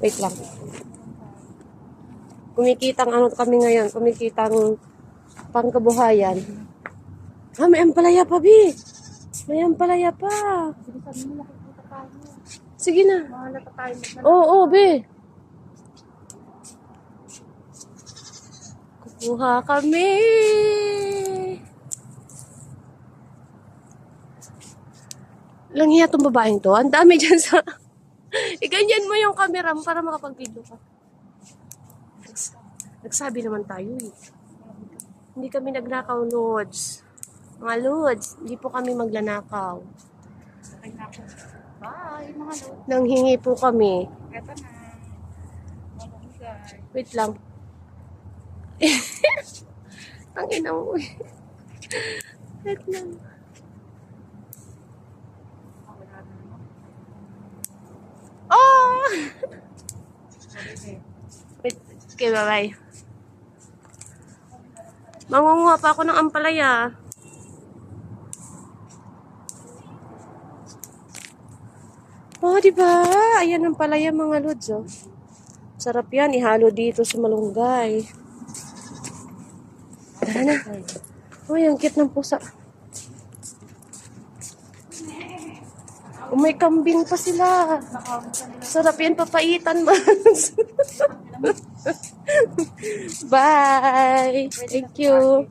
Wait lang. Kumikitang ano kami ngayon. Kumikitang pangkabuhayan. May ampalaya pa, Bi. May ampalaya pa. Sige na. Oo, Bi. Kukuha kami. Langhiya tong babaeng to. Ang dami dyan sa... Iganyan mo yung camera mo para makapag-video ka. Nagsabi naman tayo eh. Hindi kami nagnakaw, Lods. Mga Lods, hindi po kami maglanakaw. Bye, mga Lods. Nanghingi po kami. Eto na. Wait lang. Tangina mo eh. Wait lang. Oh! Wait, okay, bye-bye. Mangunguha pa ako ng ampalaya. Oh, diba? Ayan ang palaya mga Lods, oh. Sarap yan, ihalo dito sa malunggay. Tara na. Uy, ang cute ng pusa. Oh, may kambing pa sila. Sarap yan, papaitan mo. Bye! Thank you.